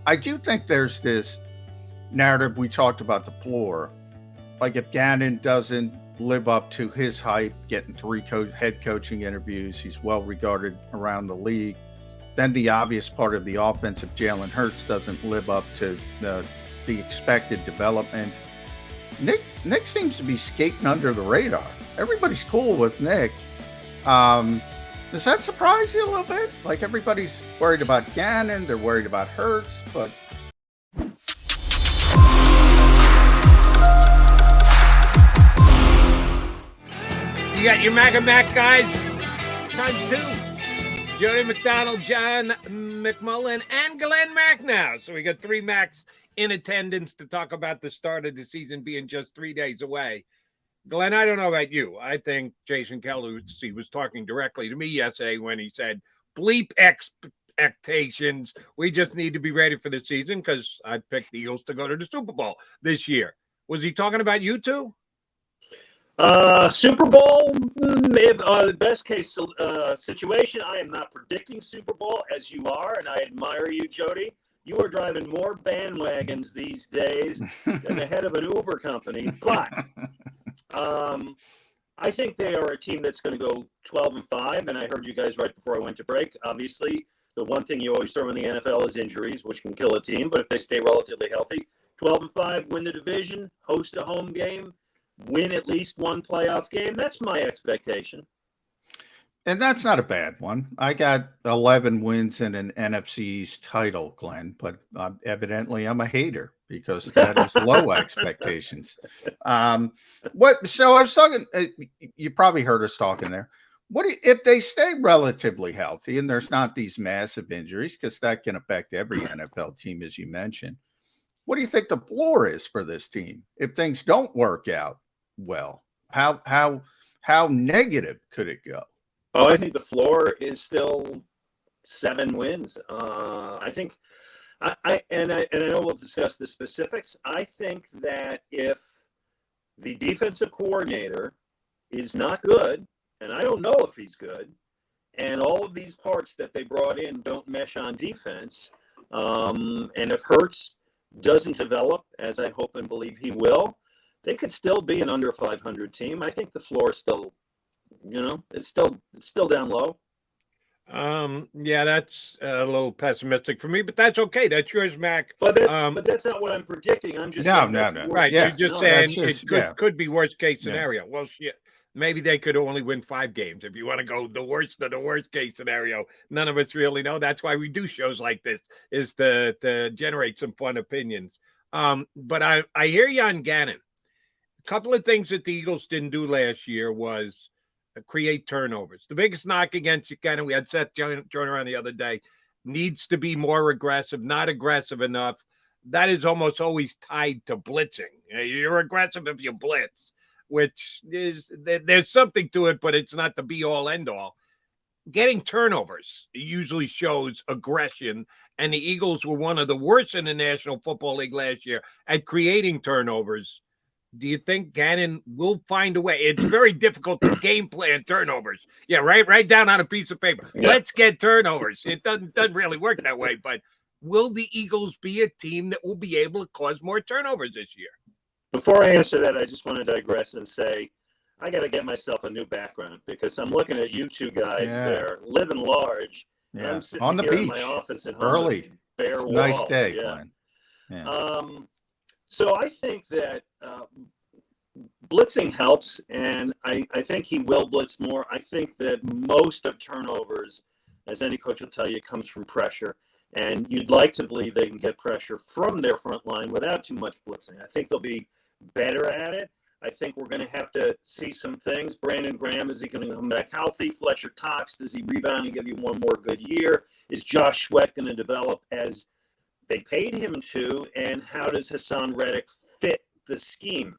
I do think there's this narrative we talked about the floor. Like if Gannon doesn't live up to his hype, getting three head coaching interviews, he's well regarded around the league. Then the obvious part of the offense, if Jalen Hurts doesn't live up to the expected development, Nick seems to be skating under the radar. Everybody's cool with Nick. Does that surprise you a little bit? Like everybody's worried about Gannon, they're worried about Hurts, but you got your Mac guys times two. Jody McDonald, John McMullen, and Glen Macnow. So we got three Macs in attendance to talk about the start of the season being just 3 days away. Glenn, I don't know about you. I think Jason Kelce was talking directly to me yesterday when he said, bleep expectations. We just need to be ready for the season because I picked the Eagles to go to the Super Bowl this year. Was he talking about you two? Super Bowl, the best case situation. I am not predicting Super Bowl as you are, and I admire you, Jody. You are driving more bandwagons these days than the head of an Uber company. But I think they are a team that's going to go 12-5, and I heard you guys right before I went to break. Obviously, the one thing you always throw in the NFL is injuries, which can kill a team. But if they stay relatively healthy, 12-5, win the division, host a home game, win at least one playoff game. That's my expectation. And that's not a bad one. I got 11 wins and an NFC East title, Glenn, but evidently I'm a hater because that is low expectations. So I was talking, you probably heard us talking there. If they stay relatively healthy and there's not these massive injuries, because that can affect every NFL team, as you mentioned, what do you think the floor is for this team if things don't work out well? How negative could it go? Oh, I think the floor is still 7 wins. I think, I know we'll discuss the specifics. I think that if the defensive coordinator is not good, and I don't know if he's good, and all of these parts that they brought in don't mesh on defense, and if Hurts doesn't develop, as I hope and believe he will, they could still be an under 500 team. I think the floor is still, it's still down low. Yeah, that's a little pessimistic for me, but that's okay. That's yours, Mac. But that's not what I'm predicting. I'm just saying no. Right, yeah. You're just saying it could be worst case scenario. Yeah. Well, shit. Maybe they could only win 5 games if you want to go the worst of the worst case scenario. None of us really know. That's why we do shows like this, is to generate some fun opinions. But I hear you on Gannon. A couple of things that the Eagles didn't do last year was create turnovers. The biggest knock against you, Gannon, we had Seth Joyner on the other day, needs to be more aggressive, not aggressive enough. That is almost always tied to blitzing. You're aggressive if you blitz, which is, there's something to it, but it's not the be-all, end-all. Getting turnovers usually shows aggression, and the Eagles were one of the worst in the National Football League last year at creating turnovers. Do you think Gannon will find a way? It's very difficult to game plan turnovers. Yeah, right down on a piece of paper. Yeah. Let's get turnovers. It doesn't really work that way, but will the Eagles be a team that will be able to cause more turnovers this year? Before I answer that, I just want to digress and say I got to get myself a new background because I'm looking at you two guys there living large. Yeah. I'm sitting on the here beach in my office at home. Early. Bare wall. Nice day, yeah. Glenn. Yeah. So I think that blitzing helps, and I think he will blitz more. I think that most of turnovers, as any coach will tell you, comes from pressure. And you'd like to believe they can get pressure from their front line without too much blitzing. I think they'll be better at it. I think we're going to have to see some things. Brandon Graham, is he going to come back healthy? Fletcher Cox, does he rebound and give you one more good year? Is Josh Sweat going to develop as they paid him to? And how does Hassan Reddick fit the scheme?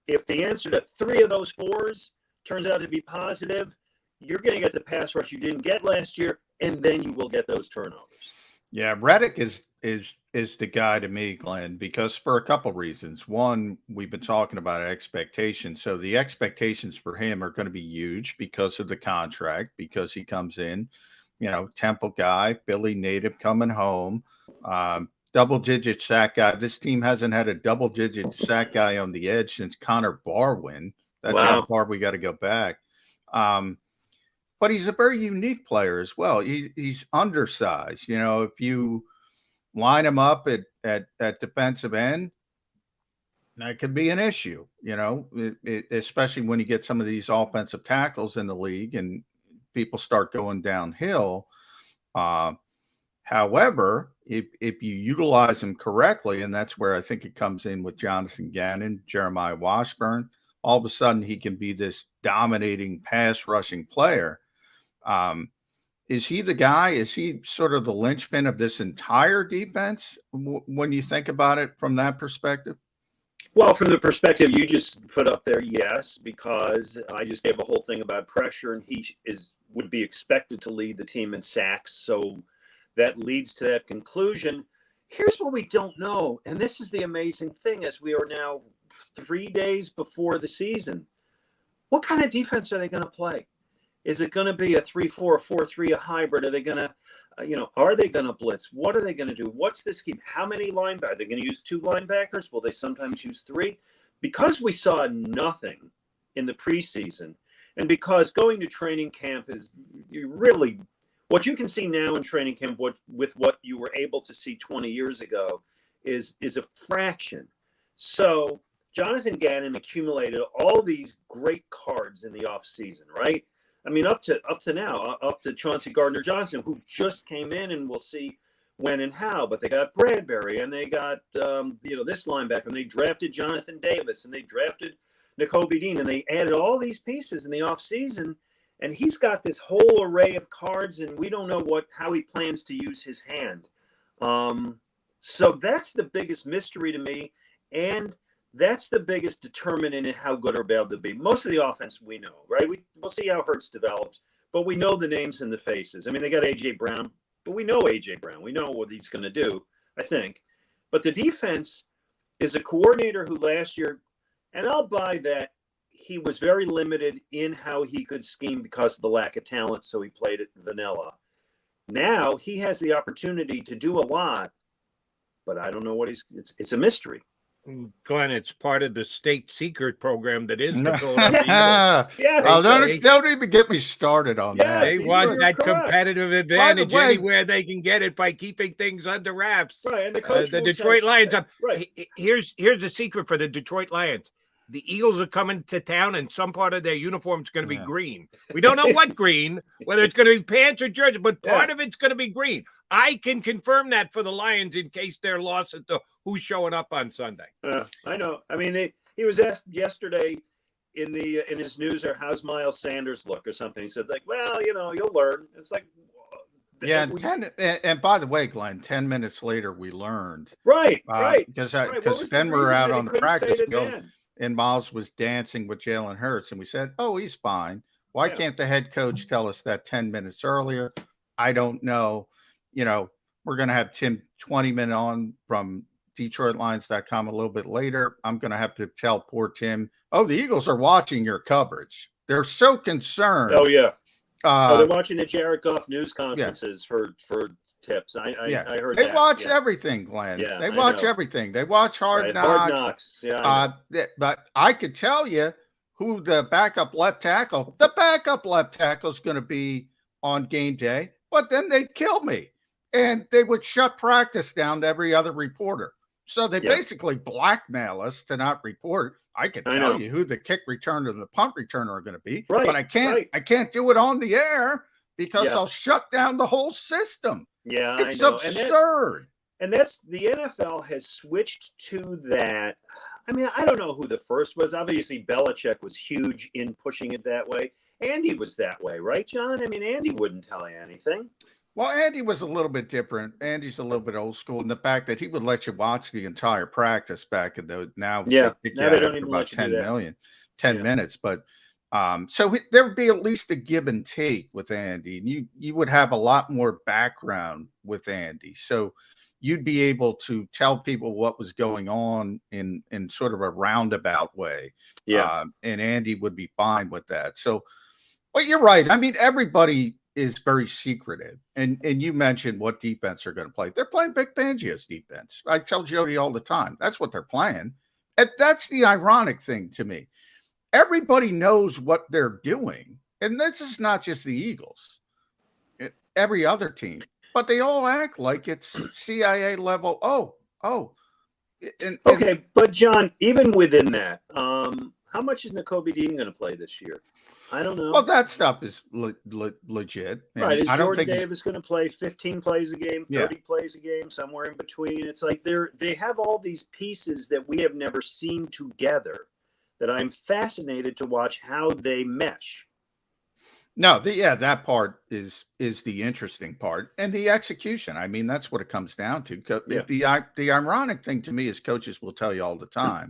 If the answer to 3 of those 4s turns out to be positive, you're going to get the pass rush you didn't get last year, and then you will get those turnovers. Yeah, Reddick is the guy to me, Glenn, because for a couple reasons. One, we've been talking about expectations. So the expectations for him are going to be huge because of the contract, because he comes in, Temple guy, Philly native coming home. double-digit sack guy. This team hasn't had a double-digit sack guy on the edge since Connor Barwin. That's how far we got to go back. But he's a very unique player as well. He's undersized. You know, if you line him up at defensive end, that could be an issue, you know, especially when you get some of these offensive tackles in the league and people start going downhill. However, if you utilize him correctly, and that's where I think it comes in with Jonathan Gannon, Jeremiah Washburn, all of a sudden he can be this dominating pass rushing player. Is he the guy? Is he sort of the linchpin of this entire defense when you think about it from that perspective? Well, from the perspective you just put up there, yes, because I just gave a whole thing about pressure, and he would be expected to lead the team in sacks. So that leads to that conclusion. Here's what we don't know, and this is the amazing thing as we are now 3 days before the season. What kind of defense are they going to play? Is it going to be a 3-4, a 4-3, a hybrid? Are they going to, are they going to blitz? What are they going to do? What's the scheme? How many linebackers? Are they going to use 2 linebackers? Will they sometimes use 3? Because we saw nothing in the preseason, and because going to training camp is really what you can see now in training camp with what you were able to see 20 years ago is a fraction. So Jonathan Gannon accumulated all these great cards in the offseason, right? I mean, up to now, up to Chauncey Gardner-Johnson, who just came in, and we'll see when and how. But they got Bradbury, and they got this linebacker, and they drafted Jonathan Davis, and they drafted Nakobe Dean, and they added all these pieces in the offseason. And he's got this whole array of cards, and we don't know how he plans to use his hand. So that's the biggest mystery to me, and that's the biggest determinant in how good or bad they'll be. Most of the offense we know, right? We'll see how Hurts develops, but we know the names and the faces. I mean, they got A.J. Brown, but we know A.J. Brown. We know what he's going to do, I think. But the defense is a coordinator who last year, and I'll buy that, he was very limited in how he could scheme because of the lack of talent, so he played it vanilla. Now he has the opportunity to do a lot, but I don't know what it's a mystery. Glenn, it's part of the state secret program that is the Philadelphia Eagles. Yeah, don't even get me started on that. They want that competitive advantage anywhere they can get it by keeping things under wraps. Right, and the coach the Detroit Lions. Right. Here's the secret for the Detroit Lions. The Eagles are coming to town, and some part of their uniform is going to be green. We don't know what green, whether it's going to be pants or jersey, but part of it's going to be green. I can confirm that for the Lions in case they're lost at the who's showing up on Sunday. I know. I mean, he was asked yesterday in his newser, how's Miles Sanders look or something. He said, like, well, you'll learn. It's like, yeah. And by the way, Glenn, 10 minutes later we learned, right, because then we're out on the practice field. And Miles was dancing with Jalen Hurts, and we said, oh, he's fine. Why can't the head coach tell us that 10 minutes earlier? I don't know. We're going to have Tim 20-minute on from DetroitLions.com a little bit later. I'm going to have to tell poor Tim, the Eagles are watching your coverage. They're so concerned. Oh, yeah. They're watching the Jared Goff news conferences for tips. I heard they watch everything, Glenn. Yeah, they watch everything. They watch Hard Knocks. Hard Knocks. Yeah. But I could tell you who the backup left tackle. The backup left tackle is going to be on game day, but then they'd kill me, and they would shut practice down to every other reporter. So they basically blackmail us to not report. I can tell you who the kick returner and the punt returner are going to be, but I can't. I can't do it on the air because I'll shut down the whole system. Yeah, it's absurd. And that's the NFL has switched to that. I mean, I don't know who the first was. Obviously, Belichick was huge in pushing it that way. Andy was that way, right, John? I mean, Andy wouldn't tell you anything. Well, Andy was a little bit different. Andy's a little bit old school in the fact that he would let you watch the entire practice back in those. Now they don't even about 10 minutes. But so there would be at least a give and take with Andy, and you would have a lot more background with Andy. So you'd be able to tell people what was going on in sort of a roundabout way. Yeah. And Andy would be fine with that. So, but you're right. I mean, everybody is very secretive. And you mentioned what defense they're going to play. They're playing Vic Fangio's defense. I tell Jody all the time, that's what they're playing. And that's the ironic thing to me. Everybody knows what they're doing. And this is not just the Eagles, every other team, but they all act like it's CIA level. Okay, but John, even within that, how much is Nakobe Dean going to play this year? I don't know. Well, that stuff is legit. Right. Is I don't Jordan think Davis going to play 15 plays a game, 30 plays a game, somewhere in between? It's like they have all these pieces that we have never seen together that I'm fascinated to watch how they mesh. No, that part is the interesting part, and the execution. I mean, that's what it comes down to. The ironic thing to me is coaches will tell you all the time,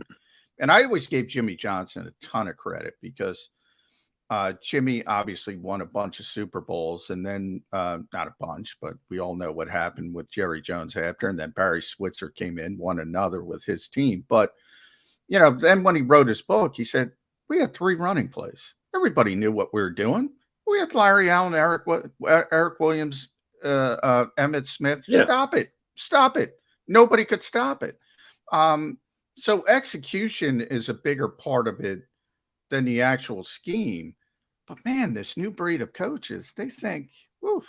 and I always gave Jimmy Johnson a ton of credit because Jimmy obviously won a bunch of Super Bowls, and then not a bunch, but we all know what happened with Jerry Jones after, and then Barry Switzer came in, won another with his team. But then when he wrote his book, he said we had 3 running plays. Everybody knew what we were doing. We had Larry Allen, Eric Williams, Emmitt Smith. Yeah. Stop it. Nobody could stop it. So execution is a bigger part of it than the actual scheme. But man, this new breed of coaches, they think, woof,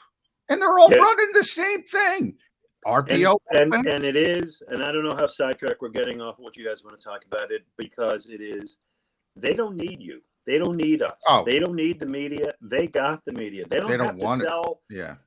and they're all running the same thing. RPO. And it is, and I don't know how sidetracked we're getting off what you guys want to talk about it, because it is, they don't need you. They don't need us. They don't need the media. They got the media. They don't have to sell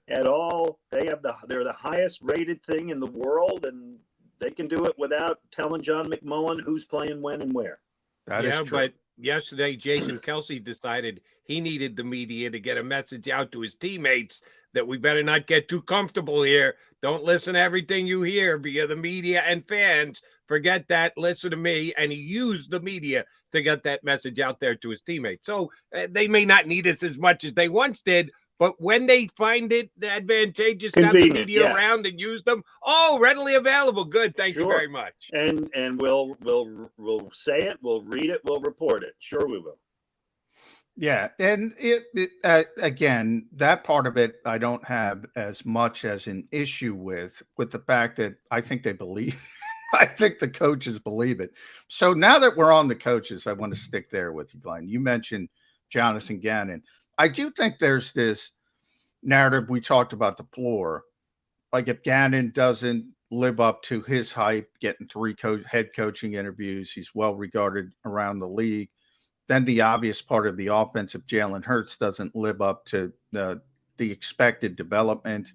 at all. They're the highest rated thing in the world, and they can do it without telling John McMullen who's playing when and where. That is true. But yesterday, Jason Kelsey decided he needed the media to get a message out to his teammates that we better not get too comfortable here. Don't listen to everything you hear via the media and fans. Forget that. Listen to me. And he used the media to get that message out there to his teammates. So they may not need us as much as they once did, but when they find it advantageous to have the media around and use them, readily available. Good. Thank you very much. And we'll say it, we'll read it, we'll report it. Sure we will. Yeah, and again, that part of it I don't have as much as an issue with the fact that I think they believe. I think the coaches believe it. So now that we're on the coaches, I want to stick there with you, Glenn. You mentioned Jonathan Gannon. I do think there's this narrative we talked about the floor. Like if Gannon doesn't live up to his hype, getting 3 head coaching interviews, he's well regarded around the league. Then the obvious part of the offense, if Jalen Hurts doesn't live up to the expected development,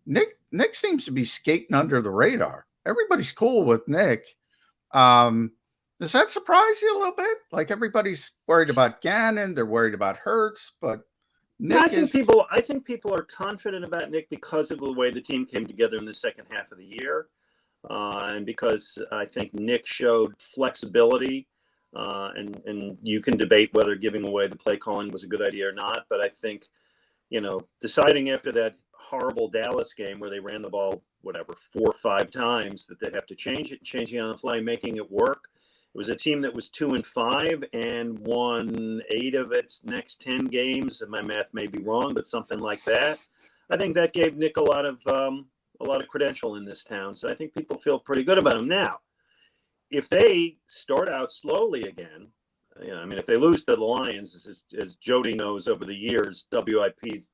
Nick seems to be skating under the radar. Everybody's cool with Nick. Does that surprise you a little bit? Like everybody's worried about Gannon, they're worried about Hurts, but Nick I think people are confident about Nick because of the way the team came together in the second half of the year, and because I think Nick showed flexibility. And you can debate whether giving away the play calling was a good idea or not. But I think, deciding after that horrible Dallas game where they ran the ball, 4 or 5 times, that they have to change it, changing on the fly, making it work. It was a team that was 2-5 and won 8 of its next 10 games. And my math may be wrong, but something like that. I think that gave Nick a lot of credential in this town. So I think people feel pretty good about him now. If they start out slowly again, if they lose to the Lions, as Jody knows over the years, WIP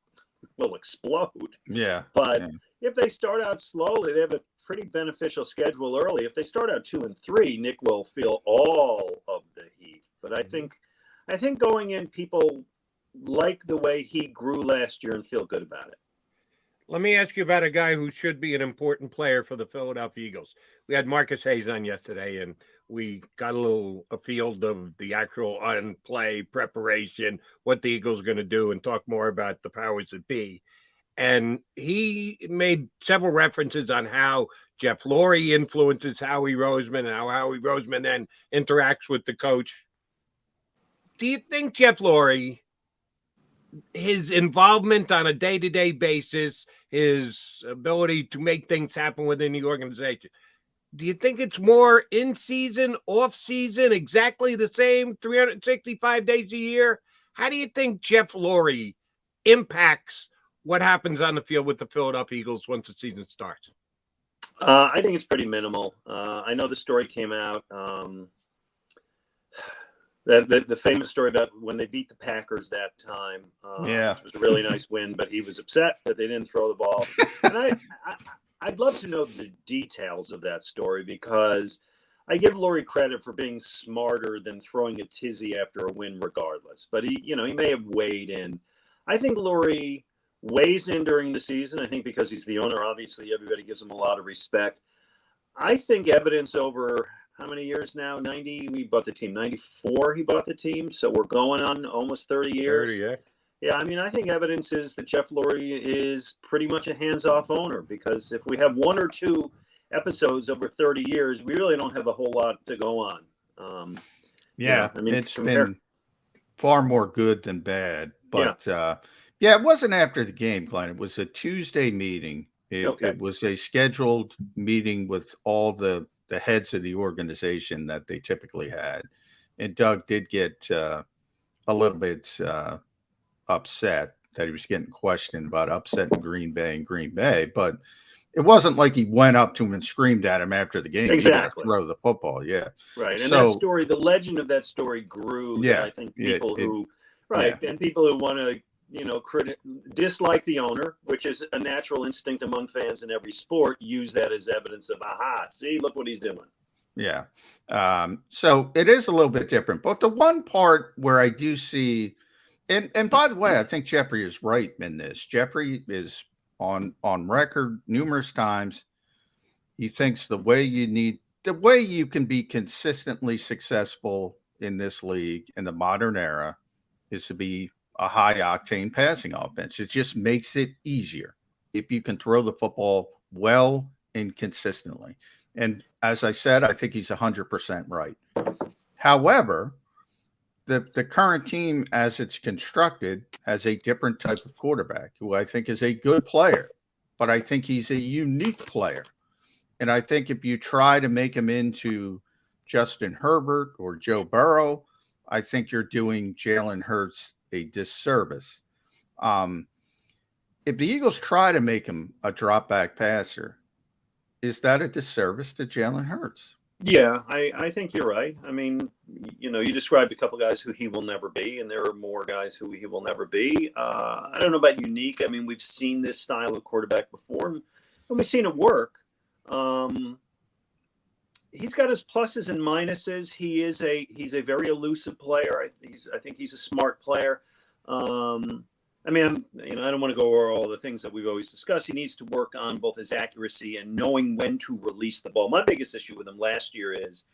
will explode. Yeah. But if they start out slowly, they have a pretty beneficial schedule early. If they start out 2-3, Nick will feel all of the heat. But I think going in, people like the way he grew last year and feel good about it. Let me ask you about a guy who should be an important player for the Philadelphia Eagles. We had Marcus Hayes on yesterday, and we got a little afield of the actual on-play preparation, what the Eagles are going to do, and talk more about the powers that be. And he made several references on how Jeff Lurie influences Howie Roseman and how Howie Roseman then interacts with the coach. Do you think Jeff Lurie, his involvement on a day-to-day basis, his ability to make things happen within the organization, do you think it's more in season, off season, exactly the same, 365 days a year? How do you think Jeff Lurie impacts what happens on the field with the Philadelphia Eagles once the season starts? I think it's pretty minimal. I know the story came out. The famous story about when they beat the Packers that time. Which was a really nice win, but he was upset that they didn't throw the ball. And I'd love to know the details of that story, because I give Lurie credit for being smarter than throwing a tizzy after a win regardless. But he may have weighed in. I think Lurie weighs in during the season. I think because he's the owner, obviously everybody gives him a lot of respect. I think evidence over how many years now? 90, we bought the team. 94, he bought the team. So we're going on almost 30 years. 30, yeah. Yeah, I mean, I think evidence is that Jeff Lurie is pretty much a hands-off owner, because if we have one or two episodes over 30 years, we really don't have a whole lot to go on. I mean, it's been far more good than bad. But it wasn't after the game, Glenn. It was a Tuesday meeting. It was a scheduled meeting with all the heads of the organization that they typically had. And Doug did get a little bit upset that he was getting questioned about upsetting Green Bay, but it wasn't like he went up to him and screamed at him after the game. Exactly. Throw the football. Yeah. Right. And that story, the legend of that story grew. Yeah. I think people and people who want to, dislike the owner, which is a natural instinct among fans in every sport, use that as evidence of, see, look what he's doing. Yeah. So it is a little bit different. But the one part where I do see, and by the way, I think Jeffrey is right in this. Jeffrey is on record numerous times. He thinks the way you can be consistently successful in this league in the modern era is to be a high octane passing offense. It just makes it easier if you can throw the football well and consistently. And as I said, I think he's 100% right. However, the current team as it's constructed has a different type of quarterback who I think is a good player, but I think he's a unique player. And I think if you try to make him into Justin Herbert or Joe Burrow, I think you're doing Jalen Hurts a disservice. If the Eagles try to make him a drop back passer, is that a disservice to Jalen Hurts? Yeah, I think you're right. I mean, you described a couple guys who he will never be, and there are more guys who he will never be. I don't know about unique. I mean, we've seen this style of quarterback before, and we've seen it work. He's got his pluses and minuses. He's a very elusive player. I think he's a smart player. I mean, I don't want to go over all the things that we've always discussed. He needs to work on both his accuracy and knowing when to release the ball. My biggest issue with him last year is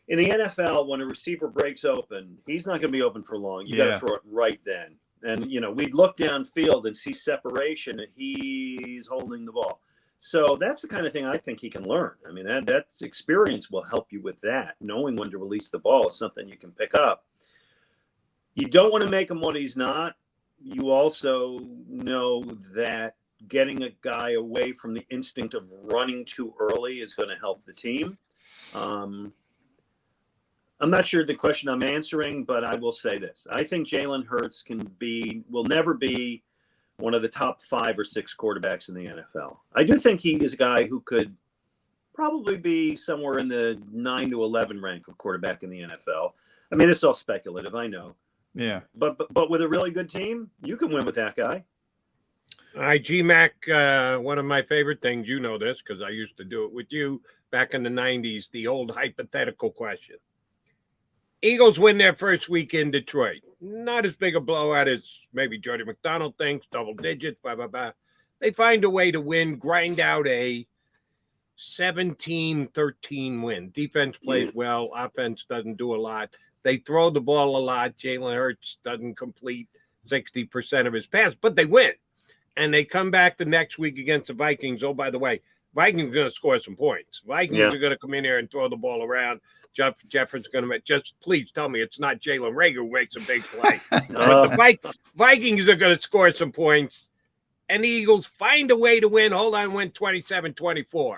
in the NFL, when a receiver breaks open, he's not going to be open for long. You got to throw it right then. And, we'd look downfield and see separation, and he's holding the ball. So that's the kind of thing I think he can learn. I mean, that experience will help you with that. Knowing when to release the ball is something you can pick up. You don't want to make him what he's not. You also know that getting a guy away from the instinct of running too early is going to help the team. I'm not sure the question I'm answering, but I will say this. I think Jalen Hurts will never be one of the top 5 or 6 quarterbacks in the NFL. I do think he is a guy who could probably be somewhere in the 9 to 11 rank of quarterback in the NFL. I mean, it's all speculative, I know. Yeah. But with a really good team, you can win with that guy. All right, GMAC, one of my favorite things, you know this because I used to do it with you back in the 90s, the old hypothetical question. Eagles win their first week in Detroit. Not as big a blowout as maybe Jody McDonald thinks, double digits, blah, blah, blah. They find a way to win, grind out a 17-13 win. Defense plays well. Offense doesn't do a lot. They throw the ball a lot. Jalen Hurts doesn't complete 60% of his pass, but they win. And they come back the next week against the Vikings. Oh, by the way, Vikings are going to score some points. Vikings are going to come in here and throw the ball around. Jefferson's going to just please tell me it's not Jalen Reagor who makes a big play. But the Vikings are going to score some points. And the Eagles find a way to win. Win 27-24.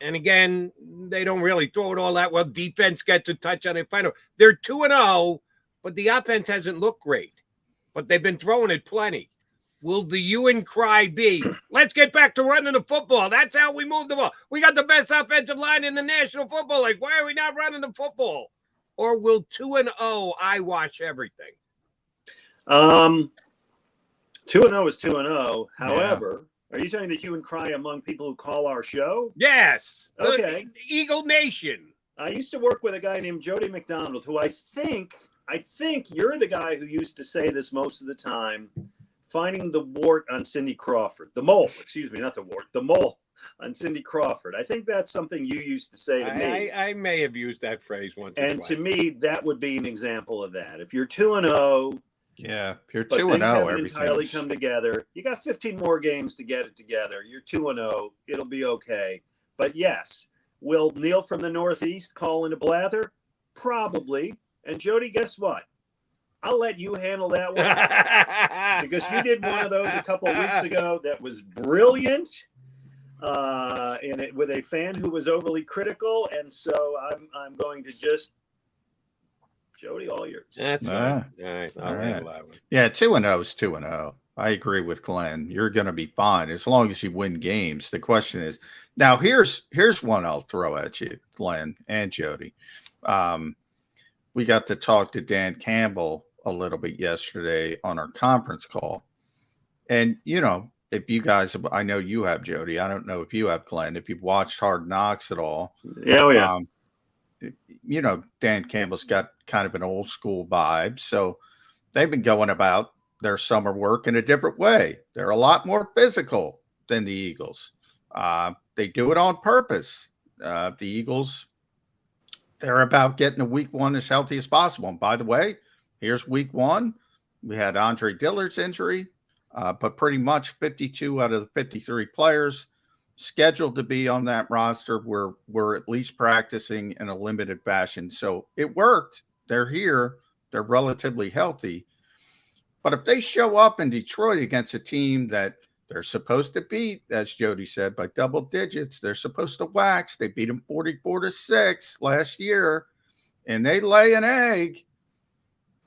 And again, they don't really throw it all that well. Defense gets a touch on it. They're 2-0, but the offense hasn't looked great. But they've been throwing it plenty. will the hue and cry be, let's get back to running the football? That's how we move the ball. We got the best offensive line in the National Football League. Why are we not running the football? Or will 2-0 eyewash everything? 2-0 is 2-0. However, are you saying the hue and cry among people who call our show? Yes. Okay. The Eagle Nation. I used to work with a guy named Jody McDonald, who I think you're the guy who used to say this most of the time, finding the wart on Cindy Crawford. The mole, excuse me, not the wart, the mole on Cindy Crawford. I think that's something you used to say to me. I may have used that phrase once. And to me, that would be an example of that. If you're 2-0, yeah, if you're 2-0, things haven't everything entirely come together. You got 15 more games to get it together. You're 2-0. It'll be okay. But yes, will Neil from the Northeast call into Blather? Probably. And Jody, guess what? I'll let you handle that one because you did one of those a couple of weeks ago that was brilliant, with a fan who was overly critical, and so I'm going to just Jody, all yours. That's fine. All right, I'll handle that one. Yeah, 2-0 is 2-0. I agree with Glenn. You're going to be fine as long as you win games. The question is, now here's one I'll throw at you, Glenn and Jody. We got to talk to Dan Campbell a little bit yesterday on our conference call. And, if you guys, I know you have, Jody. I don't know if you have, Glenn, if you've watched Hard Knocks at all. Yeah. Dan Campbell's got kind of an old school vibe. So they've been going about their summer work in a different way. They're a lot more physical than the Eagles. They do it on purpose. The Eagles, they're about getting a week one as healthy as possible. And by the way, here's week one. We had Andre Dillard's injury, but pretty much 52 out of the 53 players scheduled to be on that roster were at least practicing in a limited fashion. So it worked. They're here. They're relatively healthy. But if they show up in Detroit against a team that they're supposed to beat, as Jody said, by double digits, they're supposed to wax. They beat them 44-6 last year, and they lay an egg.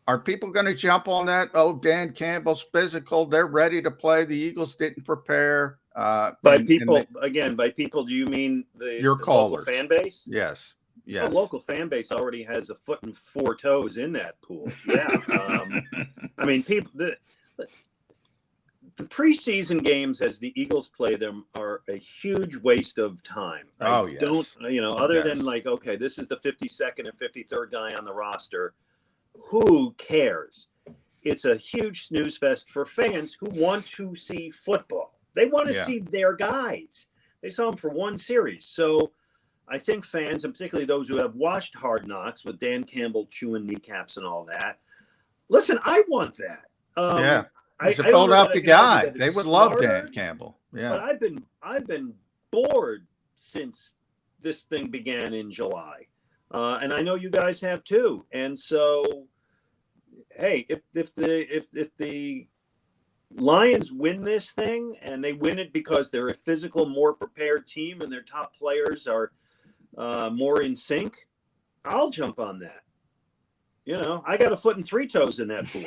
Are people going to jump on that? Oh, Dan Campbell's physical. They're ready to play. The Eagles didn't prepare. By people, do you mean the local fan base? Yes. The local fan base already has a foot and four toes in that pool. Yeah. I mean, people. The preseason games, as the Eagles play them, are a huge waste of time. Yes. Other than like, okay, this is the 52nd and 53rd guy on the roster. Who cares? It's a huge snooze fest for fans who want to see football. They want to see their guys. They saw them for one series. So I think fans, and particularly those who have watched Hard Knocks with Dan Campbell chewing kneecaps and all that, listen, I want that. He's a Philadelphia guy. They would love Dan Campbell. Yeah. But I've been bored since this thing began in July. And I know you guys have too. And so, hey, if the Lions win this thing and they win it because they're a physical, more prepared team and their top players are more in sync, I'll jump on that. I got a foot and three toes in that pool.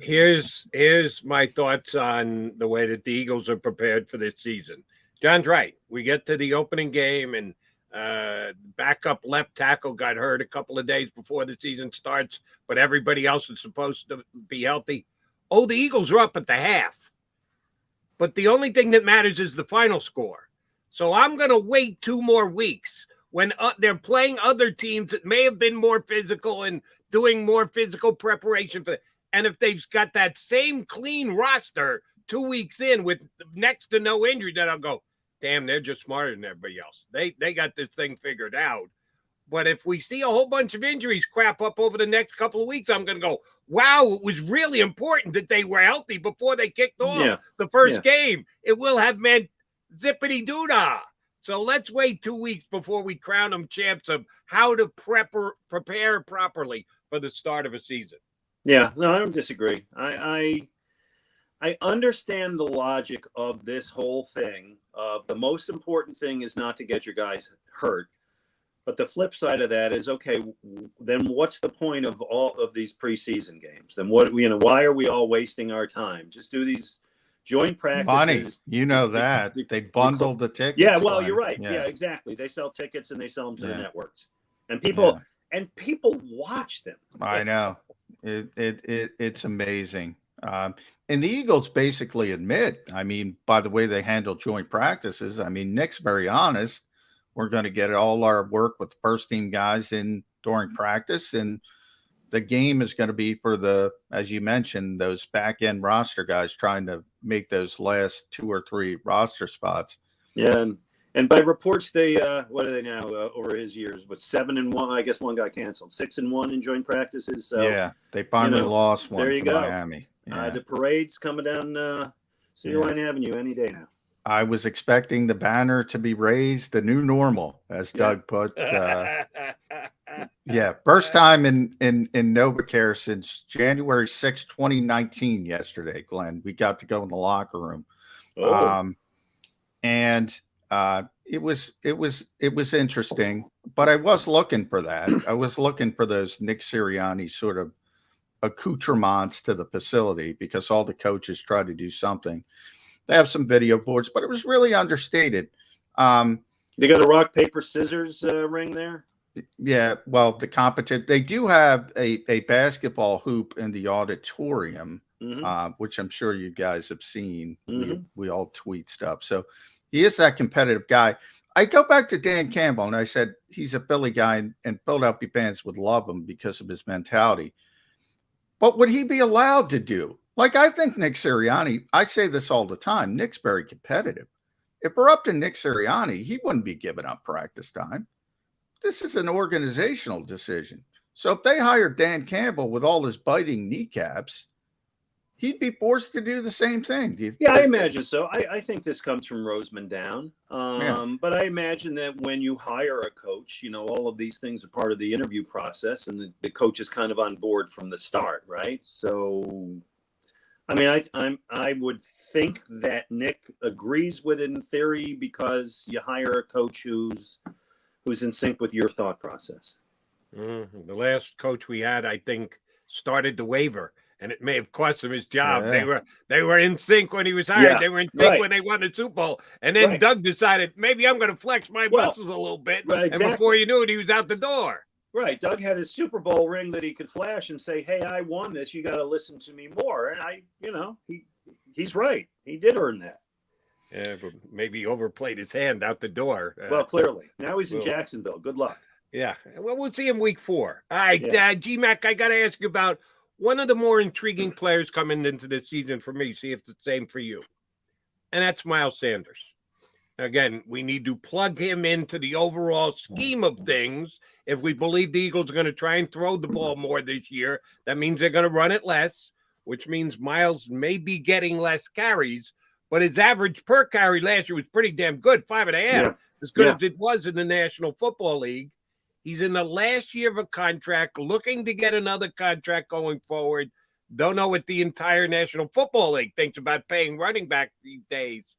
Here's my thoughts on the way that the Eagles are prepared for this season. John's right. We get to the opening game and backup left tackle got hurt a couple of days before the season starts, but everybody else is supposed to be healthy. Oh, the Eagles are up at the half. But the only thing that matters is the final score. So I'm going to wait 2 more weeks when they're playing other teams that may have been more physical and doing more physical preparation for it. And if they've got that same clean roster 2 weeks in with next to no injury, then I'll go, damn, they're just smarter than everybody else. They got this thing figured out. But if we see a whole bunch of injuries crap up over the next couple of weeks, I'm going to go, wow, it was really important that they were healthy before they kicked off the first game. It will have meant zippity-doo-dah. So let's wait 2 weeks before we crown them champs of how to prepare properly for the start of a season. Yeah, no, I don't disagree. I understand the logic of this whole thing. The most important thing is not to get your guys hurt. But the flip side of that is, okay, then what's the point of all of these preseason games? Then why are we all wasting our time? Just do these joint practices. Money, that they bundle the tickets. Yeah, well, you're right. Yeah, exactly. They sell tickets and they sell them to the networks, and people watch them. I know it's amazing. And the Eagles basically admit, I mean, by the way they handle joint practices, I mean, Nick's very honest. We're going to get all our work with the first team guys in during practice, and the game is going to be for as you mentioned, those back end roster guys trying to make those last 2 or 3 roster spots. Yeah, and by reports, they what are they now over his years? But 7-1, I guess one got canceled. 6-1 in joint practices. So, yeah, they finally lost one to Miami. Yeah. The parade's coming down City Line Avenue any day now. I was expecting the banner to be raised, the new normal, as Doug put. First time in NovaCare since January 6, 2019. Yesterday, Glenn, we got to go in the locker room, and it was interesting. But I was looking for that. I was looking for those Nick Sirianni sort of accoutrements to the facility because all the coaches try to do something. They have some video boards, but it was really understated. They got a rock, paper, scissors ring there? Yeah, well, they do have a basketball hoop in the auditorium, which I'm sure you guys have seen. We all tweet stuff. So he is that competitive guy. I go back to Dan Campbell, and I said he's a Philly guy, and Philadelphia fans would love him because of his mentality. But would he be allowed to do? Like, I think Nick Sirianni, I say this all the time, Nick's very competitive. If we're up to Nick Sirianni, he wouldn't be giving up practice time. This is an organizational decision. So if they hire Dan Campbell with all his biting kneecaps, he'd be forced to do the same thing. I imagine so. I think this comes from Roseman down. But I imagine that when you hire a coach, all of these things are part of the interview process, and the coach is kind of on board from the start, right? So, I mean, I would think that Nick agrees with it in theory because you hire a coach who's in sync with your thought process. The last coach we had, I think, started to waver, and it may have cost him his job. Yeah. They were in sync when he was hired. Yeah. They were in sync when they won the Super Bowl. And then Doug decided, maybe I'm going to flex my muscles a little bit. Right, exactly. And before you knew it, he was out the door. Right. Doug had his Super Bowl ring that he could flash and say, hey, I won this. You got to listen to me more. And he's right. He did earn that. Yeah, but maybe he overplayed his hand out the door. Well, clearly. Now he's in Jacksonville. Good luck. Yeah. Well, we'll see him week 4. All right, GMAC, I got to ask you about one of the more intriguing players coming into the season for me. See if it's the same for you. And that's Miles Sanders. Again, we need to plug him into the overall scheme of things. If we believe the Eagles are going to try and throw the ball more this year, that means they're going to run it less, which means Miles may be getting less carries. But his average per carry last year was pretty damn good, 5.5, as good as it was in the National Football League. He's in the last year of a contract, looking to get another contract going forward. Don't know what the entire National Football League thinks about paying running back these days.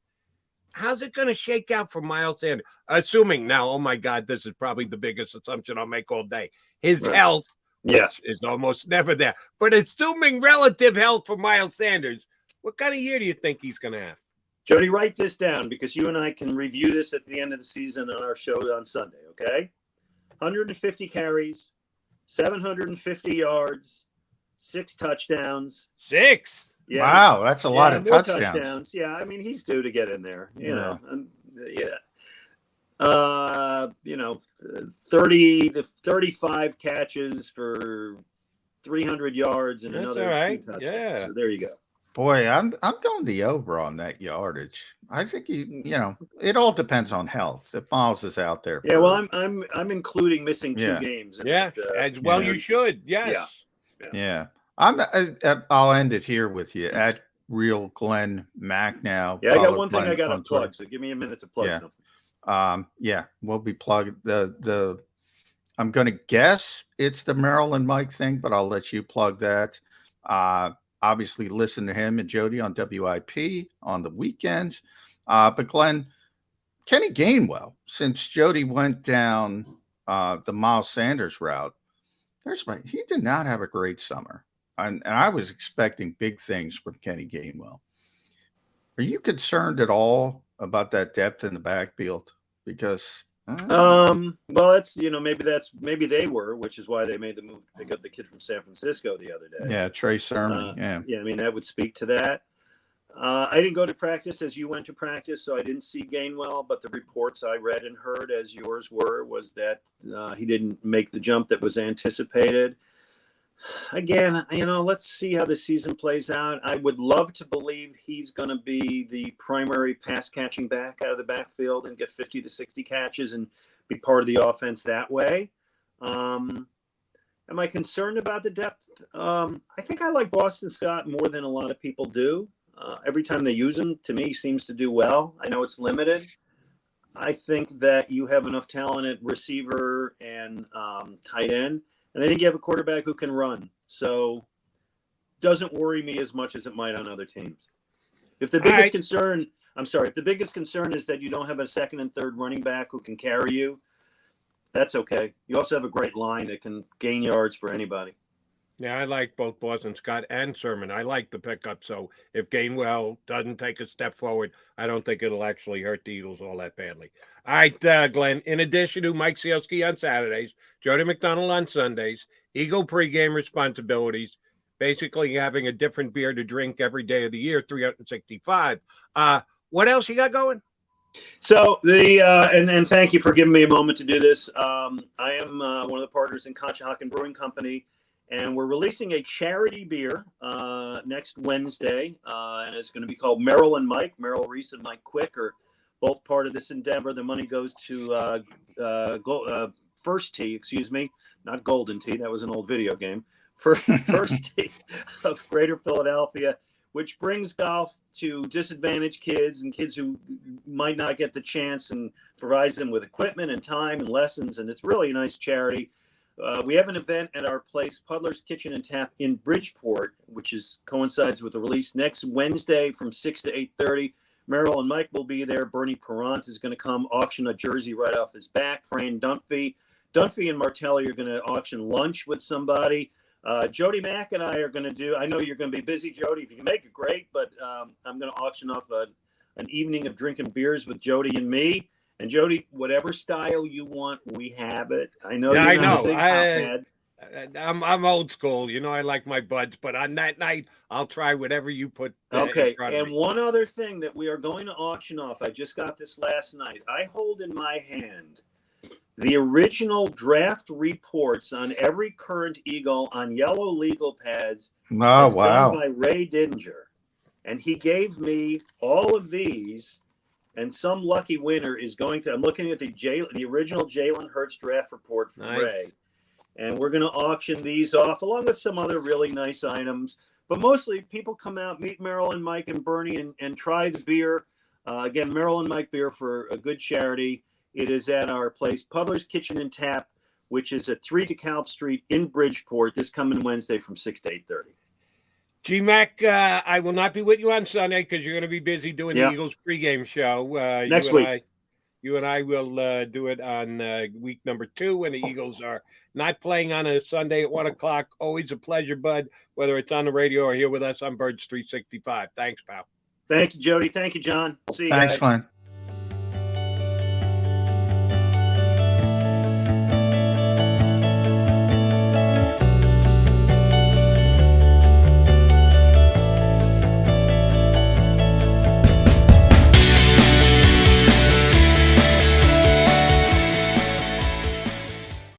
How's it going to shake out for Miles Sanders? Assuming now, oh my God, this is probably the biggest assumption I'll make all day. His health is almost never there. But assuming relative health for Miles Sanders, what kind of year do you think he's going to have? Jody, write this down because you and I can review this at the end of the season on our show on Sunday, okay? 150 carries, 750 yards, 6 touchdowns. 6? Yeah. Wow, that's a lot of touchdowns. Yeah, I mean, he's due to get in there. You know, 30 to 35 catches for 300 yards and another 2 touchdowns. Yeah. So there you go. Boy, I'm going the over on that yardage. I think it all depends on health. If Miles is out there. Yeah, well, I'm including missing 2 games. As well you should. Yes. Yeah. I'll end it here with you at Real Glen Macnow. Yeah, I got one thing I got to plug. So give me a minute to plug something. We'll be plugged. I'm going to guess it's the Maryland Mike thing, but I'll let you plug that. Obviously, listen to him and Jody on WIP on the weekends. But Glenn, Kenny Gainwell, since Jody went down the Miles Sanders route, he did not have a great summer. And I was expecting big things from Kenny Gainwell. Are you concerned at all about that depth in the backfield? Because well, that's maybe they were, which is why they made the move to pick up the kid from San Francisco the other day. Yeah, Trey Sermon. Yeah, I mean that would speak to that. I didn't go to practice as you went to practice, so I didn't see Gainwell. But the reports I read and heard, as yours were, was that he didn't make the jump that was anticipated. Again, let's see how the season plays out. I would love to believe he's going to be the primary pass catching back out of the backfield and get 50 to 60 catches and be part of the offense that way. Am I concerned about the depth? I think I like Boston Scott more than a lot of people do. Every time they use him, to me, he seems to do well. I know it's limited. I think that you have enough talent at receiver and tight end. And I think you have a quarterback who can run. So doesn't worry me as much as it might on other teams. If the biggest concern is that you don't have a second and third running back who can carry you, that's okay. You also have a great line that can gain yards for anybody. Yeah, I like both Boston Scott and Sermon. I like the pickup. So if Gainwell doesn't take a step forward, I don't think it'll actually hurt the Eagles all that badly. All right, Glenn, in addition to Mike Sielski on Saturdays, Jody McDonald on Sundays, Eagle pregame responsibilities, basically having a different beer to drink every day of the year, 365. What else you got going? So and thank you for giving me a moment to do this. I am one of the partners in Conshohocken Brewing Company, and we're releasing a charity beer next Wednesday, and it's going to be called Merrill and Mike. Merrill Reese and Mike Quick are both part of this endeavor. The money goes to First Tee, not Golden Tee. That was an old video game. First Tee of Greater Philadelphia, which brings golf to disadvantaged kids and kids who might not get the chance, and provides them with equipment and time and lessons. And it's really a nice charity. We have an event at our place, Puddler's Kitchen and Tap in Bridgeport, which coincides with the release next Wednesday from 6 to 8:30. Merrill and Mike will be there. Bernie Perrant is going to come auction a jersey right off his back. Fran Dunphy and Martelli are going to auction lunch with somebody. Jody Mack and I are going to do, I know you're going to be busy, Jody. If you can make it, great, but I'm going to auction off an evening of drinking beers with Jody and me. And Jody, whatever style you want, we have it. I know. Yeah, you're not a big hophead. I'm old school. I like my buds, but on that night, I'll try whatever you put okay, in front of and me. One other thing that we are going to auction off, I just got this last night. I hold in my hand the original draft reports on every current Eagle on yellow legal pads. Oh, wow. Done by Ray Didinger. And he gave me all of these, and some lucky winner is going to, I'm looking at the original Jalen Hurts draft report from Ray. And we're going to auction these off along with some other really nice items. But mostly people come out, meet Merrill and Mike and Bernie and try the beer. Again, Merrill and Mike beer for a good charity. It is at our place, Puddler's Kitchen and Tap, which is at 3 DeKalb Street in Bridgeport, this coming Wednesday from 6 to 8:30. G-Mac, I will not be with you on Sunday because you're going to be busy doing the Eagles pregame show. Next week. You and I will do it on week number 2 when the Eagles are not playing on a Sunday at 1 o'clock. Always a pleasure, bud, whether it's on the radio or here with us on Birds 365. Thanks, pal. Thank you, Jody. Thank you, John. See you Thanks, guys. Glenn.